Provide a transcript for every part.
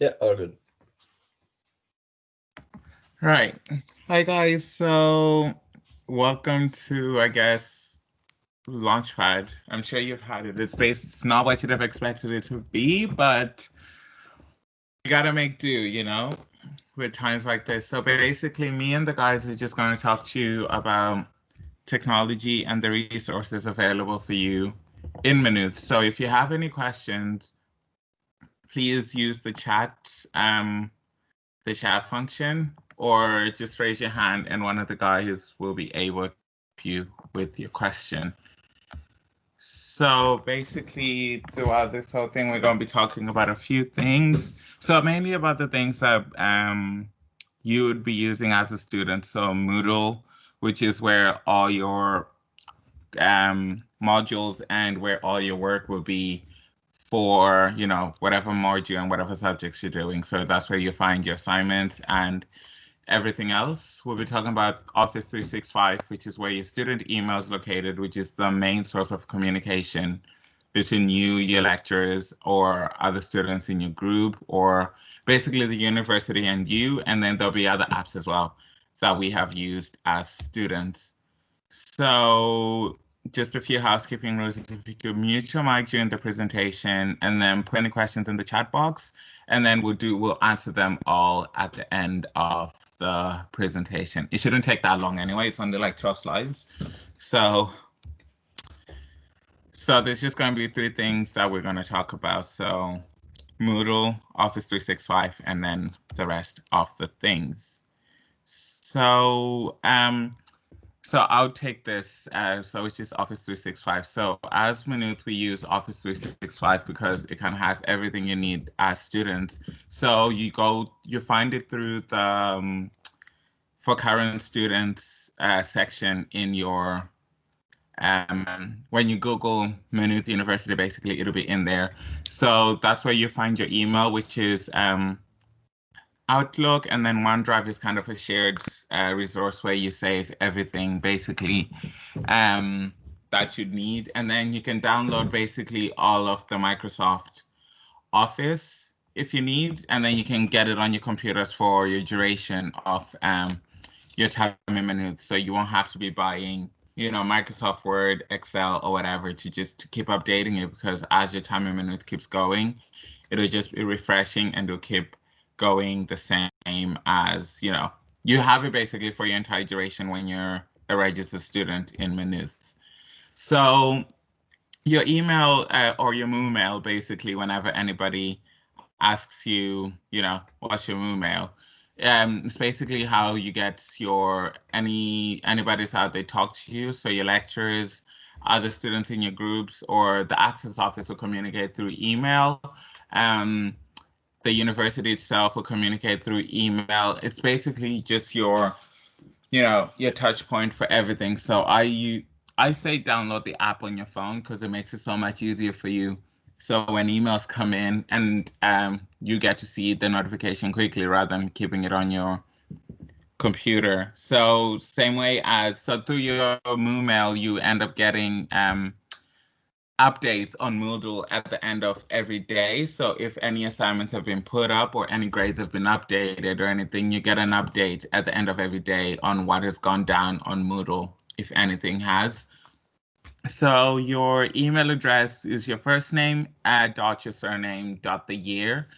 Yeah, all good. Right. Hi guys. So welcome to, I guess, Launchpad. I'm sure you've had it. It's not what you'd have expected it to be, but you gotta make do, with times like this. So basically, me and the guys are just going to talk to you about technology and the resources available for you in Maynooth. So if you have any questions, please use the chat function, or just raise your hand and one of the guys will be able to help you with your question. So basically, throughout this whole thing, we're going to be talking about a few things. So mainly about the things that you would be using as a student. So Moodle, which is where all your modules and where all your work will be for, whatever module and whatever subjects you're doing. So that's where you find your assignments and everything else. We'll be talking about Office 365, which is where your student email is located, which is the main source of communication between you, your lecturers, or other students in your group, or basically the university and you. And then there'll be other apps as well that we have used as students. So just a few housekeeping rules. If you could mute your mic during the presentation and then put any questions in the chat box, and then we'll answer them all at the end of the presentation. It shouldn't take that long anyway. It's only like 12 slides. So there's just going to be three things that we're going to talk about. So Moodle, Office 365, and then the rest of the things. So I'll take this. So it's just Office 365. So as Maynooth, we use Office 365 because it kind of has everything you need as students. So you find it through the for current students section in your when you Google Maynooth University, basically it'll be in there. So that's where you find your email, which is Outlook, and then OneDrive is kind of a shared resource where you save everything basically that you need. And then you can download basically all of the Microsoft Office if you need, and then you can get it on your computers for your duration of your time in Maynooth. So you won't have to be buying, Microsoft Word, Excel, or whatever to keep updating it, because as your time in Maynooth keeps going, it'll just be refreshing and it'll keep going the same as, you have it basically for your entire duration when you're a registered student in Maynooth. So your email or your Moomail, basically, whenever anybody asks you, what's your Moomail, it's basically how you get anybody's how they talk to you. So your lecturers, other students in your groups, or the access office will communicate through email. The university itself will communicate through email. It's basically just your touch point for everything. So I say download the app on your phone because it makes it so much easier for you. So when emails come in and you get to see the notification quickly rather than keeping it on your computer. So same way so through your Moomail, you end up getting updates on Moodle at the end of every day. So if any assignments have been put up or any grades have been updated or anything, you get an update at the end of every day on what has gone down on Moodle, if anything has. So your email address is your first name, dot your surname, dot the year,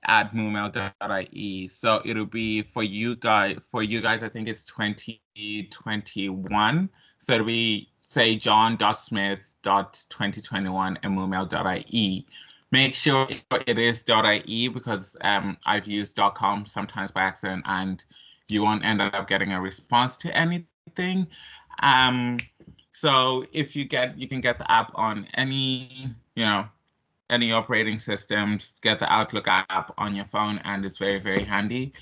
at moomail.ie. So it'll be for you guys, I think it's 2021. So it'll be say john.smith.2021 at moomail.ie. Make sure it is .ie because I've used .com sometimes by accident and you won't end up getting a response to anything. So if you can get the app on any operating systems, get the Outlook app on your phone, and it's very, very handy.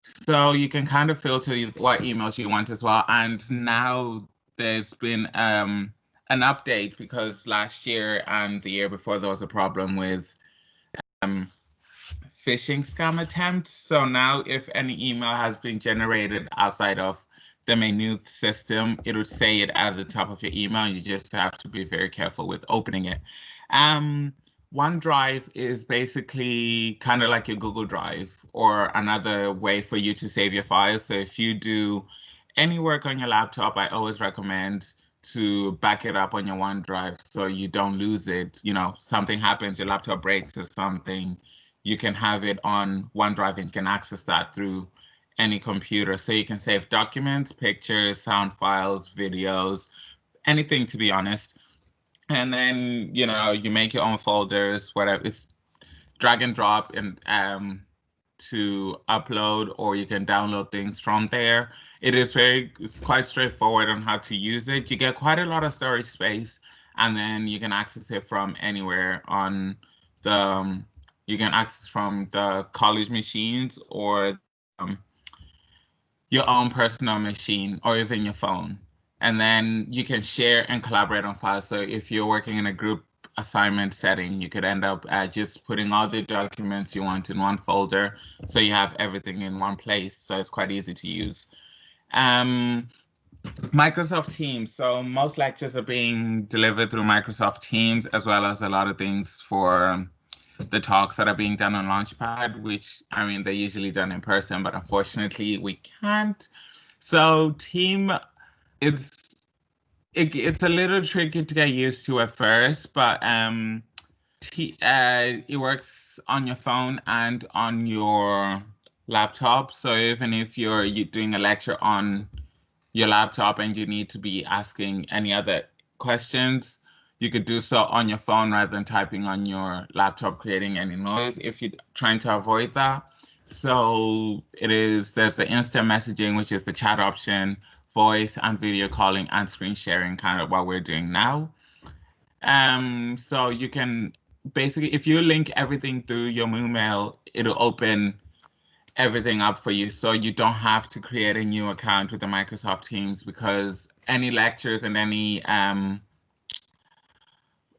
So you can kind of filter what emails you want as well. And now there's been an update because last year and the year before there was a problem with phishing scam attempts. So now if any email has been generated outside of the Maynooth system, it'll say it at the top of your email. You just have to be very careful with opening it. OneDrive is basically kind of like your Google Drive or another way for you to save your files. So if you do any work on your laptop, I always recommend to back it up on your OneDrive so you don't lose it. You know, something happens, your laptop breaks or something, you can have it on OneDrive and you can access that through any computer. So you can save documents, pictures, sound files, videos, anything to be honest. And then, you know, you make your own folders, whatever. It's drag and drop and to upload, or you can download things from there. It's quite straightforward on how to use it. You get quite a lot of storage space, and then you can access it from anywhere on the, you can access from the college machines or your own personal machine or even your phone. And then you can share and collaborate on files. So if you're working in a group assignment setting, you could end up just putting all the documents you want in one folder. So you have everything in one place. So it's quite easy to use. Microsoft Teams. So most lectures are being delivered through Microsoft Teams, as well as a lot of things for the talks that are being done on Launchpad, which, I mean, they're usually done in person, but unfortunately we can't. So it's a little tricky to get used to at first, but it works on your phone and on your laptop. So even if you're doing a lecture on your laptop and you need to be asking any other questions, you could do so on your phone rather than typing on your laptop, creating any noise if you're trying to avoid that. So there's the instant messaging, which is the chat option, voice and video calling and screen sharing, kind of what we're doing now. So you can basically, if you link everything through your Moodle, it'll open everything up for you. So you don't have to create a new account with the Microsoft Teams, because any lectures and any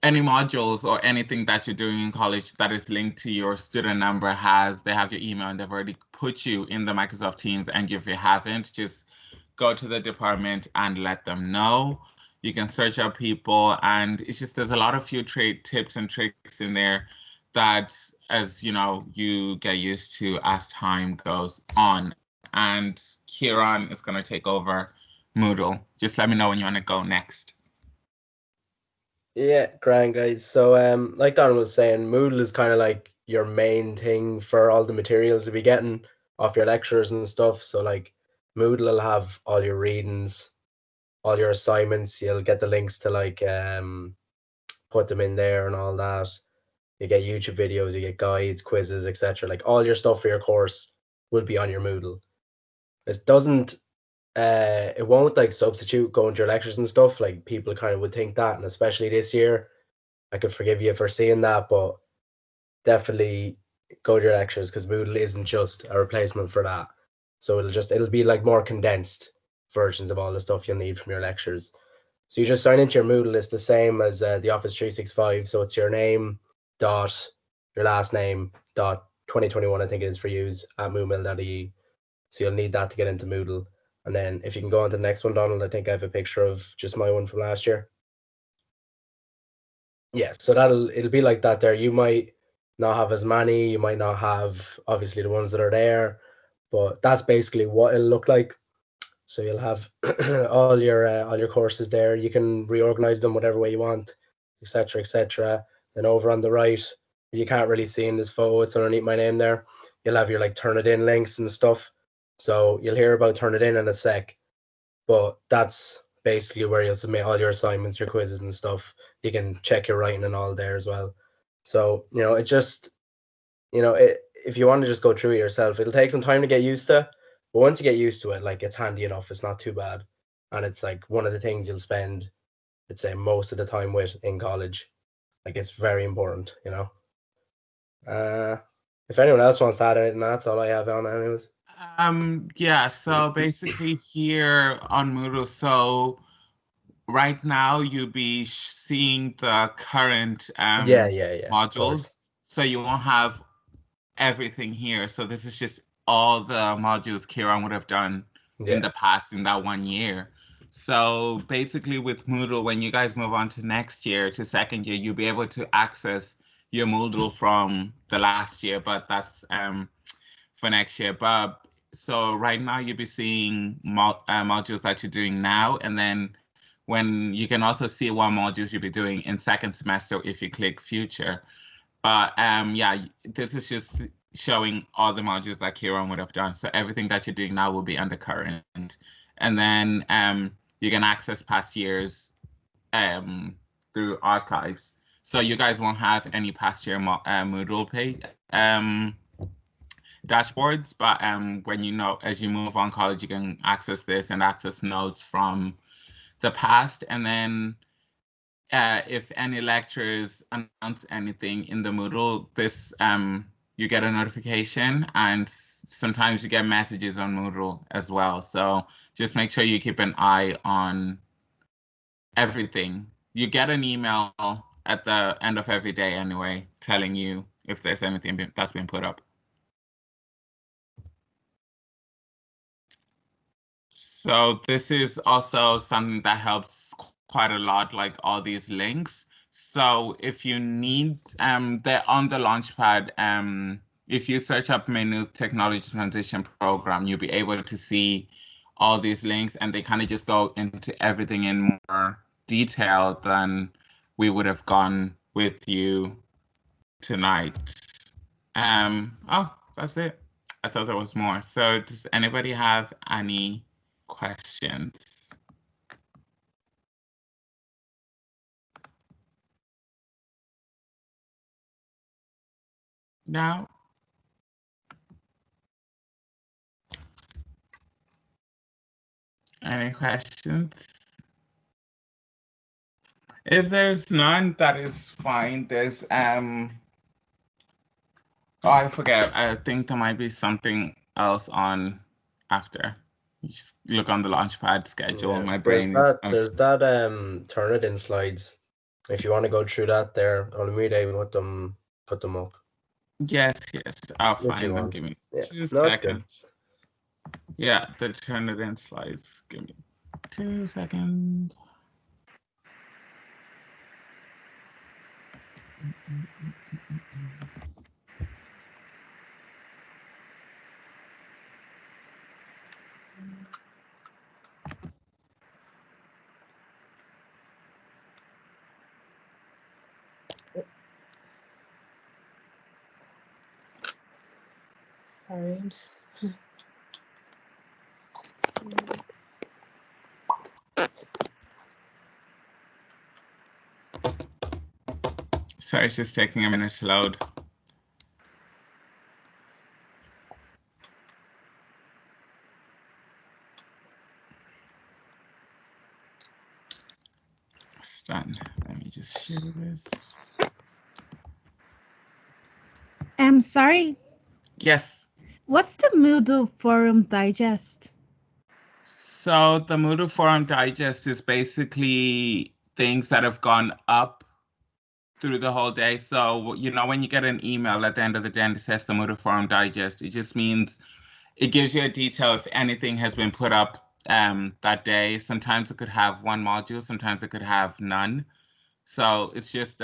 modules or anything that you're doing in college that is linked to your student number they have your email and they've already put you in the Microsoft Teams. And if you haven't, just go to the department and let them know. You can search out people, and it's just, there's a lot of few tips and tricks in there that, as you know, you get used to as time goes on. And Kieran is going to take over Moodle. Just let me know when you want to go next. Yeah, grand guys. So like Donald was saying, Moodle is kind of like your main thing for all the materials you'll be getting off your lectures and stuff. So like Moodle will have all your readings, all your assignments. You'll get the links to like put them in there and all that. You get YouTube videos, you get guides, quizzes, etc. Like all your stuff for your course will be on your Moodle. It won't like substitute going to your lectures and stuff. Like people kind of would think that, and especially this year, I could forgive you for saying that, but definitely go to your lectures, because Moodle isn't just a replacement for that. So it'll be like more condensed versions of all the stuff you'll need from your lectures. So you just sign into your Moodle. It's the same as the Office 365. So it's your name dot your last name dot 2021, I think it is for use, at moodle.ie. So you'll need that to get into Moodle. And then if you can go on to the next one, Donald, I think I have a picture of just my one from last year. Yeah, so it'll be like that there. You might not have as many, you might not have obviously the ones that are there, but that's basically what it'll look like. So you'll have all your courses there. You can reorganize them whatever way you want, etc., etc. Then over on the right, you can't really see in this photo, it's underneath my name there. You'll have your like Turnitin links and stuff. So you'll hear about Turnitin in a sec, but that's basically where you'll submit all your assignments, your quizzes and stuff. You can check your writing and all there as well. So, it just, if you want to just go through it yourself, it'll take some time to get used to. But once you get used to it, like, it's handy enough. It's not too bad. And it's like one of the things you'll spend, I'd say, most of the time with in college. Like, it's very important, If anyone else wants to add anything, that's all I have on anyways. Yeah, so basically here on Moodle, so right now you'll be seeing the current Yeah, modules. So you won't have everything here. So this is just all the modules Kieran would have done in the past in that 1 year. So basically with Moodle, when you guys move on to next year, to second year, you'll be able to access your Moodle from the last year, but that's for next year. But so right now you'll be seeing modules that you're doing now, and then when you can also see what modules you'll be doing in second semester if you click future. But yeah, this is just showing all the modules that Kieran would have done. So everything that you're doing now will be under current. And then you can access past years through archives. So you guys won't have any past year Moodle page dashboards, but when as you move on college, you can access this and access notes from the past. And then if any lecturers announce anything in the Moodle, this you get a notification, and sometimes you get messages on Moodle as well. So just make sure you keep an eye on everything. You get an email at the end of every day anyway, telling you if there's anything that's been put up. So this is also something that helps quite a lot, like all these links. So if you need, they're on the Launchpad. If you search up Maynooth Technology Transition Program, you'll be able to see all these links, and they kind of just go into everything in more detail than we would have gone with you tonight. Oh, that's it. I thought there was more. So does anybody have any questions? No? Any questions? If there's none, that is fine. There's oh, I forget. I think there might be something else on after. You just look on the Launchpad schedule. Yeah, My brain is. There's that Turnitin slides. If you want to go through that there, Olumide put them up. Yes, I'll If you find them. want. Give me Yeah. 2 No, that's good. seconds. Yeah, the Turnitin slides. Give me 2 seconds. Sorry, I'm just... Sorry, it's just taking a minute to load. It's done. Let me just share this. I'm sorry. Yes. What's the Moodle Forum Digest? So the Moodle Forum Digest is basically things that have gone up through the whole day. So, when you get an email at the end of the day and it says the Moodle Forum Digest, it just means it gives you a detail if anything has been put up that day. Sometimes it could have one module, sometimes it could have none. So it's just,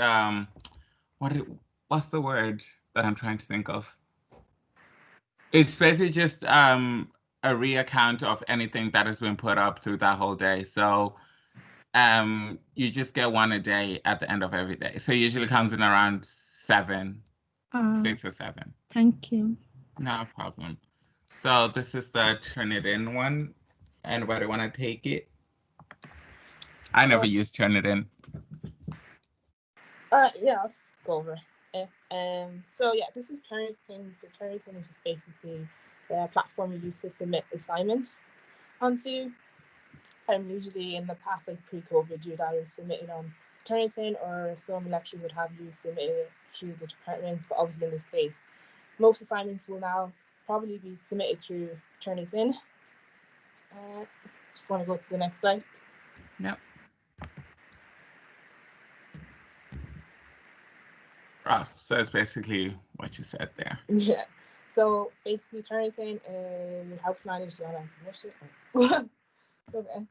what's the word that I'm trying to think of? It's basically just a reaccount of anything that has been put up through that whole day. So you just get one a day at the end of every day. So it usually comes in around 6 or 7. Thank you. No problem. So this is the Turnitin one. Anybody want to take it? I never used Turnitin. Yeah, I'll just go over it. So yeah, this is Turnitin. So Turnitin is just basically the platform you use to submit assignments onto. Usually in the past, like pre-COVID, you'd either submit it on Turnitin, or some lecturers would have you submit it through the department. But obviously in this case, most assignments will now probably be submitted through Turnitin. Just want to go to the next slide. Yep. Oh, so it's basically what you said there. Yeah. So basically, Turnitin helps manage the online submission. Okay.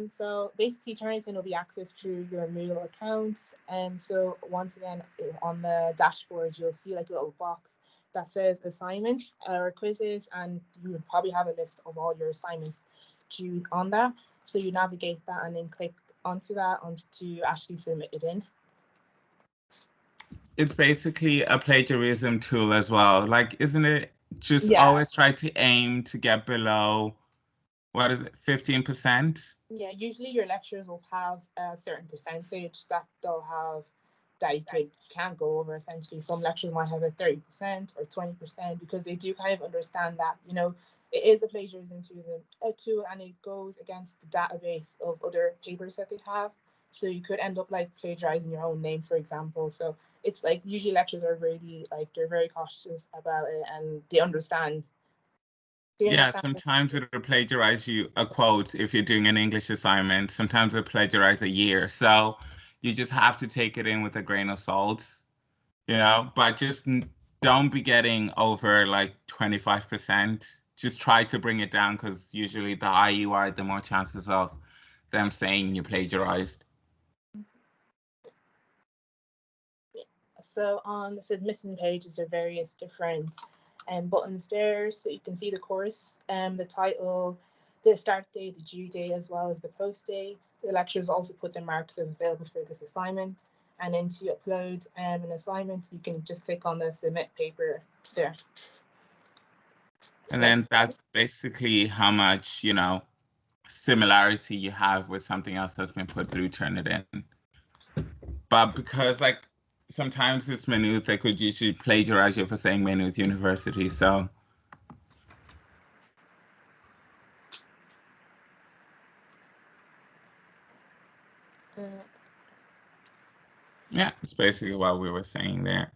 So basically Turnitin will be accessed through your Moodle account. And so once again, on the dashboard, you'll see like a little box that says assignments or quizzes, and you would probably have a list of all your assignments due on that. So you navigate that and then click onto that to actually submit it in. It's basically a plagiarism tool as well. Like, isn't it just always try to aim to get below, what is it, 15%? Yeah, usually your lecturers will have a certain percentage that they'll have that you can't go over essentially. Some lecturers might have a 30% or 20% because they do kind of understand that, you know, it is a plagiarism tool and it goes against the database of other papers that they have. So you could end up like plagiarizing your own name, for example. So it's like usually lecturers are really like, they're very cautious about it and they understand. Yeah, sometimes it'll plagiarize you a quote if you're doing an English assignment. Sometimes it'll plagiarize a year. So you just have to take it in with a grain of salt, you know, but just don't be getting over like 25%. Just try to bring it down because usually the higher you are, the more chances of them saying you plagiarized. So on the submission pages, there are various different buttons there, so you can see the course, the title, the start date, the due date, as well as the post date. The lecturers also put their marks as available for this assignment, and then to upload an assignment, you can just click on the submit paper there. And then that's basically how much, you know, similarity you have with something else that's been put through Turnitin. But because like sometimes it's Maynooth, they could usually plagiarize you for saying Maynooth University. So yeah, it's basically what we were saying there.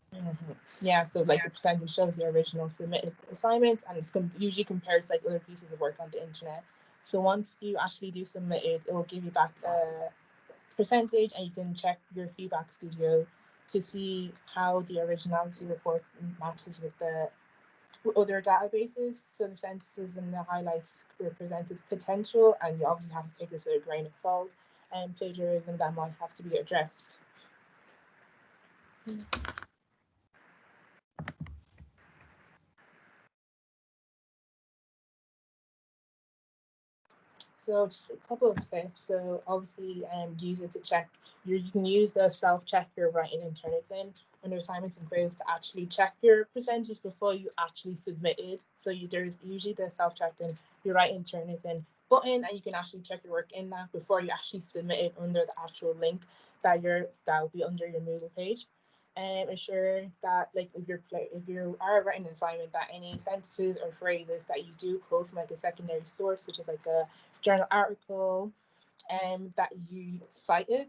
Yeah, so like the percentage shows the original submitted assignment, and it's usually compared to like other pieces of work on the internet. So once you actually do submit it, it will give you back a percentage, and you can check your feedback studio to see how the originality report matches with the other databases. So the sentences and the highlights represent its potential, and you obviously have to take this with a grain of salt, and plagiarism that might have to be addressed. So just a couple of tips. So obviously use it to check. You can use the self-check you're writing in Turnitin under assignments and quiz to actually check your percentage before you actually submit it. So there's usually the self-check and you write in Turnitin button, and you can actually check your work in that before you actually submit it under the actual link that will be under your Moodle page. And ensure that like if you are writing an assignment, that any sentences or phrases that you do pull from like a secondary source, such as like a journal article, that you cited.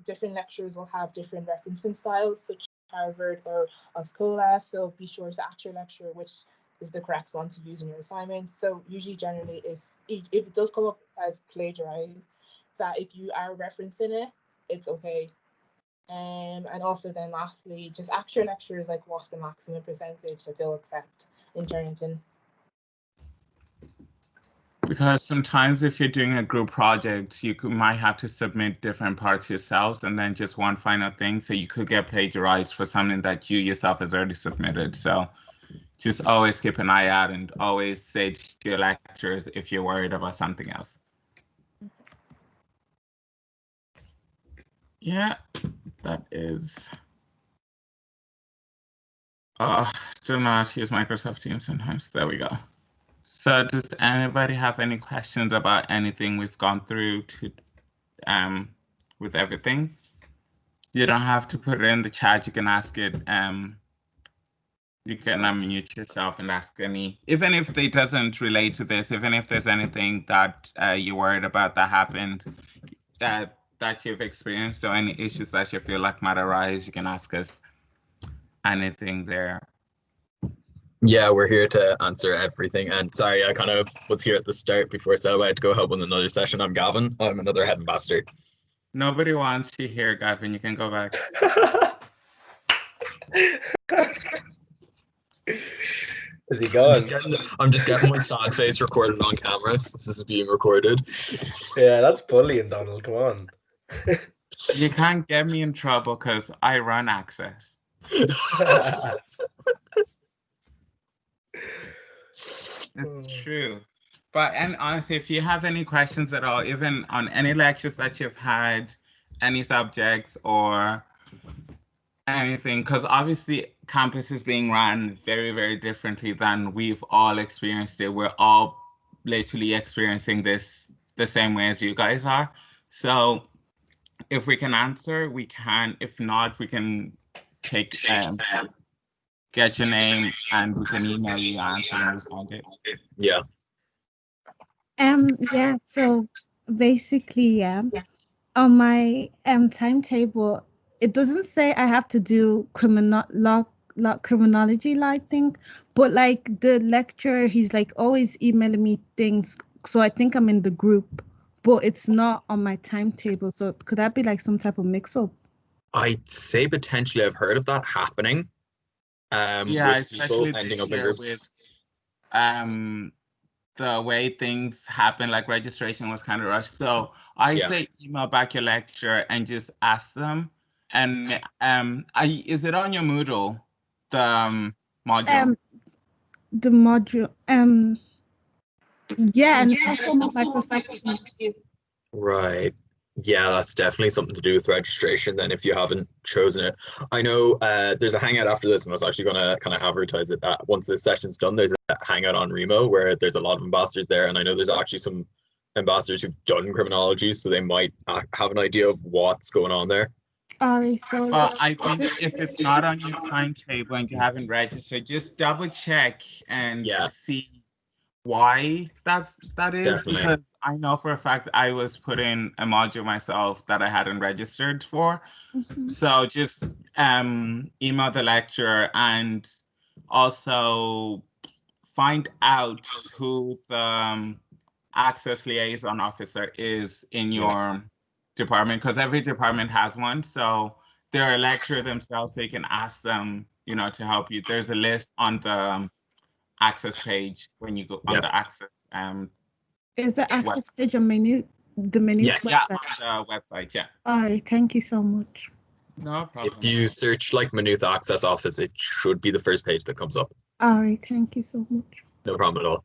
Different lecturers will have different referencing styles, such as Harvard or Oscola. So be sure to ask your lecturer which is the correct one to use in your assignments. So usually, generally, if it does come up as plagiarized, that if you are referencing it, it's okay. And also then lastly, just ask your lecturers like what's the maximum percentage that they'll accept in Turnitin. Because sometimes if you're doing a group project, you might have to submit different parts yourselves and then just one final thing. So you could get plagiarized for something that you yourself has already submitted. So just always keep an eye out and always say to your lecturers if you're worried about something else. Yeah, that is. Do not use Microsoft Teams sometimes. There we go. So does anybody have any questions about anything we've gone through with everything? You don't have to put it in the chat. You can ask it. You can unmute yourself and ask any, even if it doesn't relate to this, even if there's anything that you're worried about that happened, that you've experienced, or any issues that you feel like might arise, you can ask us anything there. Yeah, we're here to answer everything. And sorry, I kind of was here at the start before I said I had to go help with another session. I'm Gavin. I'm another head ambassador. Nobody wants you here, Gavin. You can go back. Is he I'm gone? just getting my sad face recorded on camera since this is being recorded. Yeah, that's bullying, Donald. Come on. You can't get me in trouble because I run Access. It's true. But and honestly, if you have any questions at all, even on any lectures that you've had, any subjects or anything, because obviously campus is being run very, very differently than we've all experienced it. We're all literally experiencing this the same way as you guys are. So if we can answer, we can. If not, we can take get your name and we can email you your answer when we find it. Yeah. Yeah, so basically, yeah, on my timetable, it doesn't say I have to do criminology like thing, but like the lecturer, he's like always emailing me things, so I think I'm in the group, but it's not on my timetable. So could that be like some type of mix-up? I'd say potentially I've heard of that happening. Yeah, with people especially ending this up in year groups. with the way things happen, like registration was kind of rushed. So I Yeah. say email back your lecturer and just ask them. And is it on your Moodle, the module? The module, yeah, and also Microsoft Teams. Right. Yeah, that's definitely something to do with registration then if you haven't chosen it. I know there's a hangout after this, and I was actually going to kind of advertise it. Once this session's done, there's a hangout on Remo where there's a lot of ambassadors there, and I know there's actually some ambassadors who've done criminology, so they might have an idea of what's going on there. Alright, so Well, I think if it's not on your timetable and you haven't registered, just double check and Yeah. see why that is. Definitely. Because I know for a fact I was put in a module myself that I hadn't registered for. So just email the lecturer and also find out who the access liaison officer is in your department, because every department has one. So they're a lecturer themselves, so you can ask them, to help you. There's a list on the access page when you go on the access. Is the access page on Maynooth? The Maynooth Yes. Yeah, website? on the website, yeah. Alright, thank you so much. No problem. If you search like Maynooth Access Office, it should be the first page that comes up. Alright, thank you so much. No problem at all.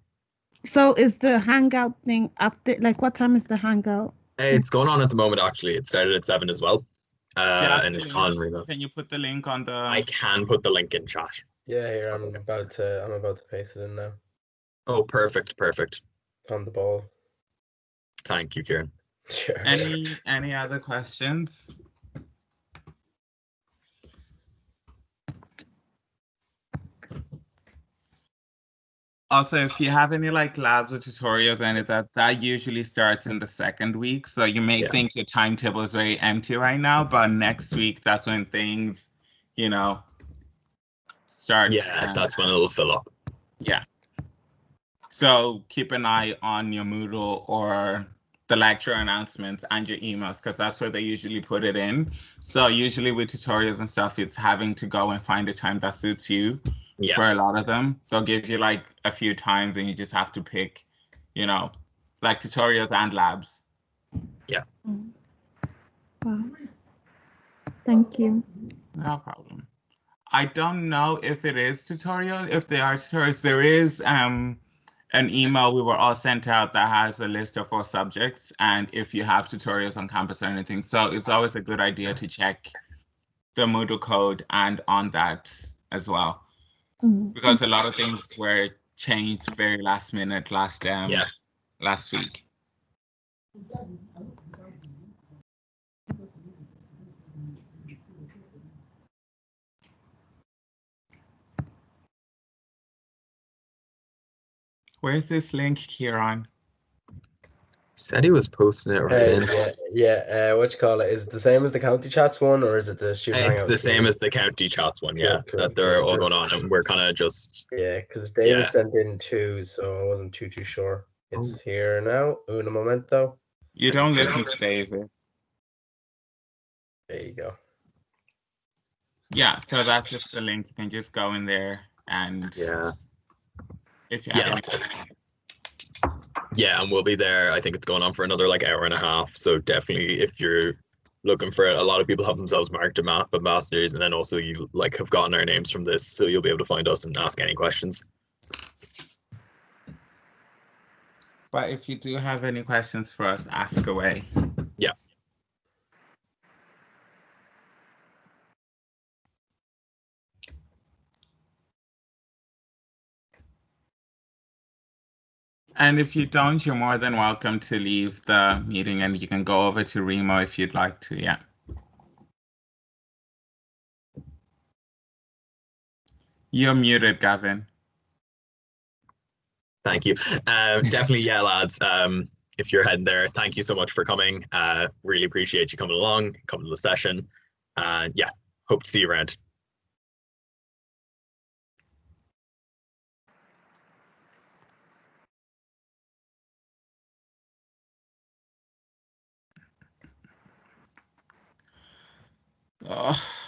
So is the hangout thing after, like what time is the hangout? It's going on at the moment, actually. It started at 7 as well. And it's on Remo. Can you put the link on the... I can put the link in chat. Yeah, here I'm about to paste it in now. Oh, perfect. On the ball. Thank you, Kieran. Sure. Any other questions? Also, if you have any like labs or tutorials or any of that usually starts in the second week. So you may think your timetable is very empty right now, but next week, that's when things, start. Yeah, that's when it'll fill up. Yeah. So keep an eye on your Moodle or the lecture announcements and your emails, because that's where they usually put it in. So usually with tutorials and stuff, it's having to go and find a time that suits you. Yeah. For a lot of them, they'll give you like a few times and you just have to pick, like tutorials and labs. Yeah. Wow. Thank you. No problem. I don't know if it is tutorial. If they are tutorials, there is an email we were all sent out that has a list of 4 subjects, and if you have tutorials on campus or anything. So it's always a good idea to check the Moodle code and on that as well. Because a lot of things were changed very last minute last week. Where's this link, Kieran? Said he was posting it right in. What you call it? Is it the same as the county chats one, or is it the student hangout? It's the same as the county chats one, that they're all going on, and we're kind of just... Yeah, because David sent in 2, so I wasn't too sure. It's here now. Un momento. You don't listen to David. There you go. Yeah, so that's just the link. You can just go in there and... Yeah. if you have Yeah, any. yeah, and we'll be there. I think it's going on for another like hour and a half. So definitely, if you're looking for it, a lot of people have themselves marked map ambassadors, and then also you like have gotten our names from this, so you'll be able to find us and ask any questions. But if you do have any questions for us, ask away. Yeah. And if you don't, you're more than welcome to leave the meeting and you can go over to Remo if you'd like to, yeah. You're muted, Gavin. Thank you. Definitely, yeah, lads. If you're heading there, thank you so much for coming. Really appreciate you coming along, coming to the session. And yeah, hope to see you around. Oh.